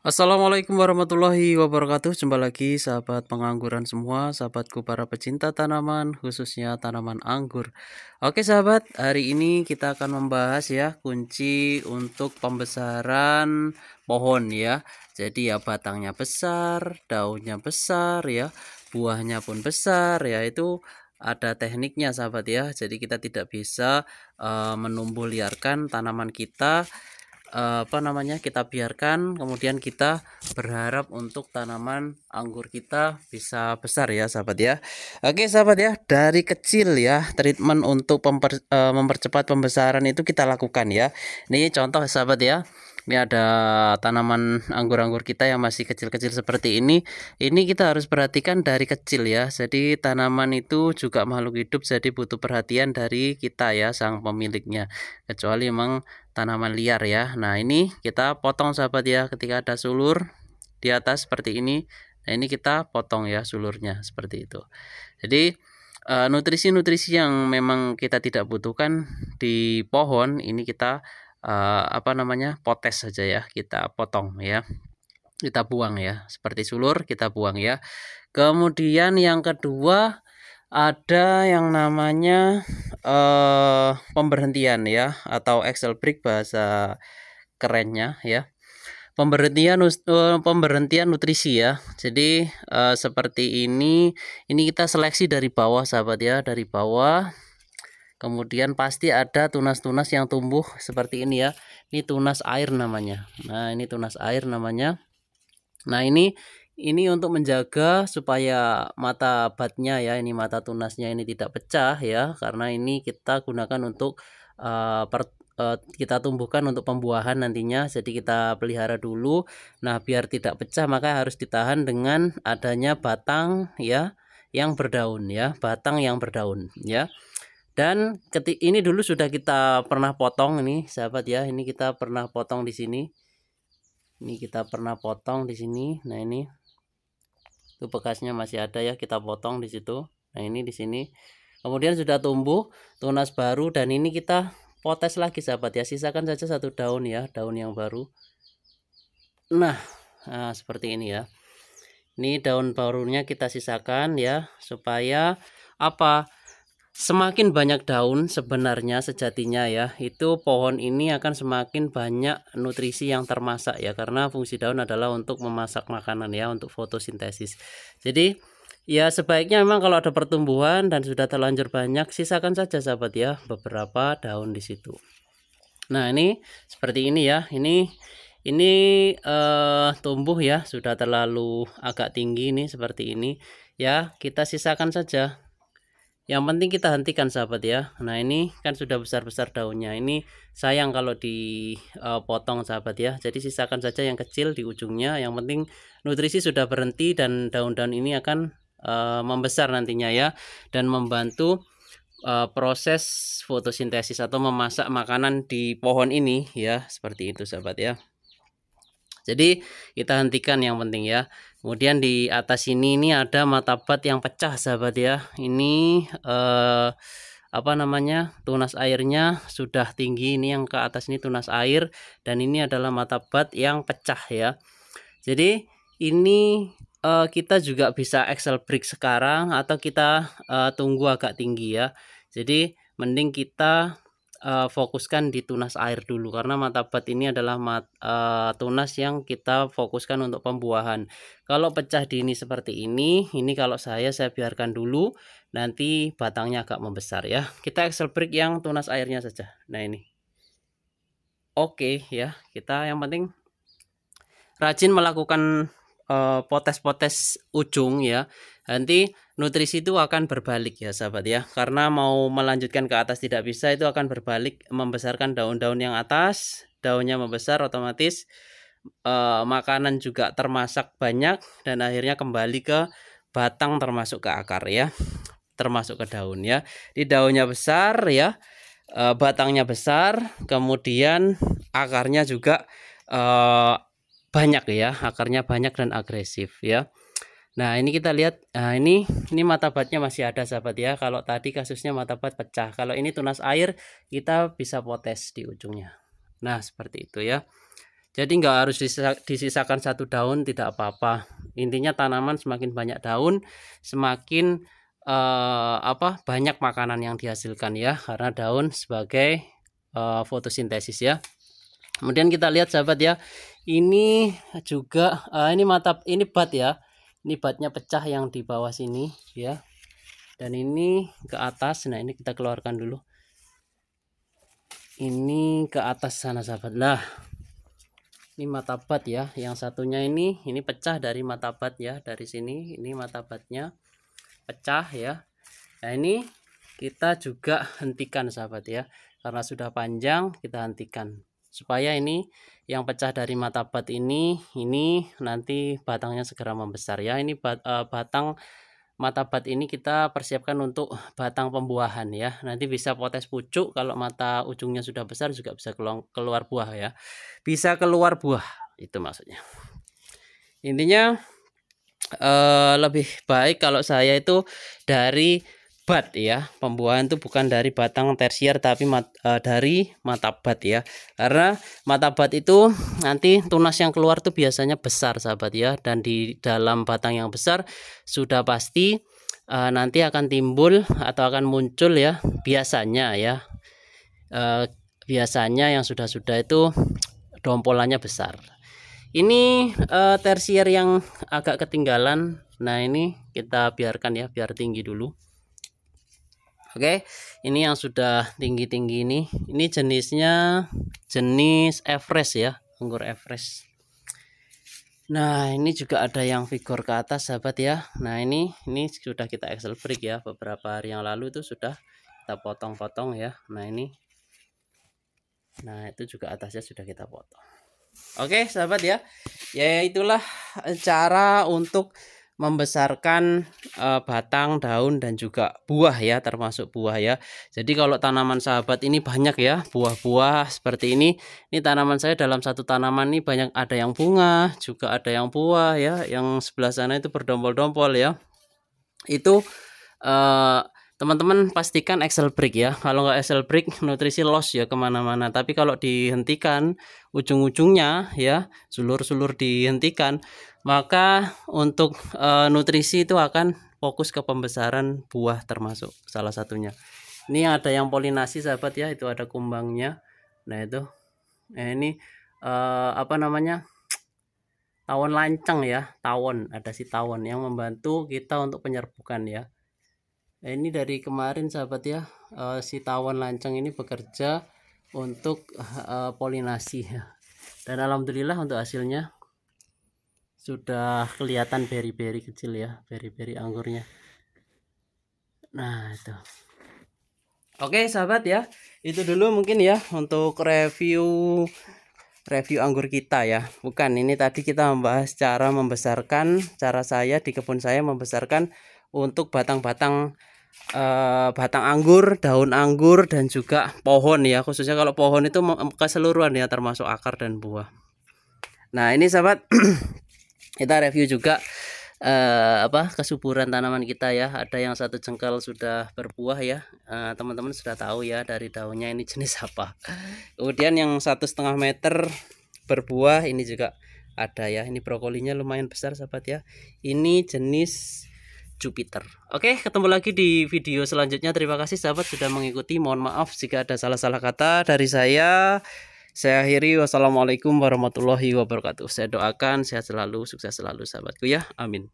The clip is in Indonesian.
Assalamualaikum warahmatullahi wabarakatuh. Jumpa lagi sahabat pengangguran semua, sahabatku para pecinta tanaman, khususnya tanaman anggur. Oke sahabat, hari ini kita akan membahas ya kunci untuk pembesaran pohon ya. Jadi ya batangnya besar, daunnya besar ya, buahnya pun besar ya, itu ada tekniknya sahabat ya. Jadi kita tidak bisa menumbuh liarkan tanaman kita, kita biarkan kemudian kita berharap untuk tanaman anggur kita bisa besar ya sahabat ya. Oke sahabat ya, dari kecil ya treatment untuk mempercepat pembesaran itu kita lakukan ya. Ini contoh sahabat ya, ini ada tanaman anggur-anggur kita yang masih kecil-kecil seperti ini kita harus perhatikan dari kecil ya. Jadi tanaman itu juga makhluk hidup, jadi butuh perhatian dari kita ya, sang pemiliknya, kecuali memang tanaman liar ya. Nah ini kita potong sahabat ya, ketika ada sulur di atas seperti ini. Nah ini kita potong ya sulurnya seperti itu. Jadi nutrisi-nutrisi yang memang kita tidak butuhkan di pohon ini kita potes saja ya, kita potong ya, kita buang ya, seperti sulur kita buang ya. Kemudian yang kedua ada yang namanya pemberhentian ya, atau axle break bahasa kerennya ya. Pemberhentian nutrisi ya. Jadi seperti ini kita seleksi dari bawah sahabat ya, dari bawah. Kemudian pasti ada tunas-tunas yang tumbuh seperti ini ya. Ini tunas air namanya. Nah, ini tunas air namanya. Nah, ini untuk menjaga supaya mata batnya ya, ini mata tunasnya ini tidak pecah ya, karena ini kita gunakan untuk kita tumbuhkan untuk pembuahan nantinya. Jadi kita pelihara dulu. Nah, biar tidak pecah maka harus ditahan dengan adanya batang ya yang berdaun ya, batang yang berdaun ya. Dan ini dulu sudah kita pernah potong ini sahabat ya, ini kita pernah potong di sini. Ini kita pernah potong di sini. Nah, ini itu bekasnya masih ada ya, kita potong di situ. Nah, ini di sini. Kemudian sudah tumbuh tunas baru dan ini kita potes lagi sahabat ya. Sisakan saja satu daun ya, daun yang baru. Nah, seperti ini ya. Ini daun barunya kita sisakan ya, supaya apa? Semakin banyak daun sebenarnya sejatinya ya, itu pohon ini akan semakin banyak nutrisi yang termasak ya, karena fungsi daun adalah untuk memasak makanan ya, untuk fotosintesis. Jadi ya sebaiknya memang kalau ada pertumbuhan dan sudah terlanjur banyak, sisakan saja sahabat ya beberapa daun di situ. Nah, ini seperti ini ya. Ini tumbuh ya, sudah terlalu agak tinggi nih seperti ini ya, kita sisakan saja. Yang penting kita hentikan sahabat ya. Nah, ini kan sudah besar-besar daunnya. Ini sayang kalau dipotong sahabat ya. Jadi sisakan saja yang kecil di ujungnya. Yang penting nutrisi sudah berhenti dan daun-daun ini akan membesar nantinya ya, dan membantu proses fotosintesis atau memasak makanan di pohon ini ya, seperti itu sahabat ya. Jadi kita hentikan yang penting ya. Kemudian di atas ini ada mata bat yang pecah sahabat ya. Ini tunas airnya sudah tinggi. Ini yang ke atas ini tunas air, dan ini adalah mata bat yang pecah ya. Jadi ini kita juga bisa axle break sekarang, atau kita tunggu agak tinggi ya. Jadi mending kita fokuskan di tunas air dulu, karena mata bat ini adalah tunas yang kita fokuskan untuk pembuahan. Kalau pecah dini seperti ini kalau saya biarkan dulu, nanti batangnya agak membesar ya. Kita axle break yang tunas airnya saja. Nah, ini oke ya, kita yang penting rajin melakukan potes-potes ujung ya. Nanti nutrisi itu akan berbalik ya sahabat ya, karena mau melanjutkan ke atas tidak bisa, itu akan berbalik, membesarkan daun-daun yang atas, daunnya membesar, otomatis makanan juga termasak banyak, dan akhirnya kembali ke batang termasuk ke akar ya, termasuk ke daun ya. Di daunnya besar ya, batangnya besar, kemudian akarnya juga banyak ya, akarnya banyak dan agresif ya. Nah, ini kita lihat, nah ini mata batnya masih ada sahabat ya. Kalau tadi kasusnya mata bat pecah, kalau ini tunas air kita bisa potes di ujungnya. Nah, seperti itu ya. Jadi nggak harus disisakan satu daun, tidak apa-apa. Intinya tanaman semakin banyak daun, semakin banyak makanan yang dihasilkan ya, karena daun sebagai fotosintesis ya. Kemudian kita lihat sahabat ya, ini juga ini bat ya, ini batnya pecah yang di bawah sini ya, dan ini ke atas. Nah ini kita keluarkan dulu, ini ke atas sana sahabat. Nah ini mata bat ya, yang satunya ini pecah dari mata bat ya, dari sini ini mata batnya pecah ya. Nah ini kita juga hentikan sahabat ya, karena sudah panjang kita hentikan supaya ini yang pecah dari mata bat ini nanti batangnya segera membesar ya. Ini batang mata bat ini kita persiapkan untuk batang pembuahan ya, nanti bisa potes pucuk. Kalau mata ujungnya sudah besar juga bisa keluar buah ya, bisa keluar buah, itu maksudnya. Intinya lebih baik kalau saya itu dari bat ya, pembuahan itu bukan dari batang tersier tapi dari mata bat ya, karena mata bat itu nanti tunas yang keluar tuh biasanya besar sahabat ya, dan di dalam batang yang besar sudah pasti nanti akan timbul atau akan muncul ya, biasanya ya, biasanya yang sudah itu dompolannya besar. Ini tersier yang agak ketinggalan, nah ini kita biarkan ya, biar tinggi dulu. Oke, ini yang sudah tinggi-tinggi ini jenisnya jenis Everest ya, anggur Everest. Nah ini juga ada yang vigor ke atas sahabat ya. Nah ini sudah kita Excel break ya, beberapa hari yang lalu itu sudah kita potong-potong ya. Nah ini, nah itu juga atasnya sudah kita potong. Oke sahabat ya, ya itulah cara untuk membesarkan batang, daun dan juga buah ya, termasuk buah ya. Jadi kalau tanaman sahabat ini banyak ya, buah-buah seperti ini tanaman saya dalam satu tanaman ini banyak, ada yang bunga juga ada yang buah ya. Yang sebelah sana itu berdompol-dompol ya. Itu teman-teman pastikan Excel break ya. Kalau nggak Excel break nutrisi loss ya kemana-mana. Tapi kalau dihentikan ujung-ujungnya ya, sulur-sulur dihentikan, maka untuk nutrisi itu akan fokus ke pembesaran buah termasuk salah satunya. Ini ada yang polinasi sahabat ya, itu ada kumbangnya. Nah itu, ini tawon lancang ya, tawon, ada si tawon yang membantu kita untuk penyerbukan ya. Ini dari kemarin sahabat ya, si tawon lancang ini bekerja untuk polinasi ya. Dan alhamdulillah untuk hasilnya sudah kelihatan beri-beri kecil ya, beri-beri anggurnya. Nah itu. Oke sahabat ya, itu dulu mungkin ya untuk review anggur kita ya. Bukan, ini tadi kita membahas cara membesarkan, cara saya di kebun saya membesarkan untuk batang-batang batang anggur, daun anggur dan juga pohon ya. Khususnya kalau pohon itu keseluruhan ya, termasuk akar dan buah. Nah ini sahabat kita review juga kesuburan tanaman kita ya. Ada yang satu jengkal sudah berbuah ya, teman-teman sudah tahu ya dari daunnya ini jenis apa. Kemudian yang 1,5 meter berbuah ini juga ada ya. Ini brokolinya lumayan besar sahabat ya, ini jenis Jupiter. Oke, ketemu lagi di video selanjutnya. Terima kasih sahabat sudah mengikuti. Mohon maaf jika ada salah-salah kata dari saya. Saya akhiri, wassalamualaikum warahmatullahi wabarakatuh. Saya doakan sehat selalu, sukses selalu sahabatku ya, amin.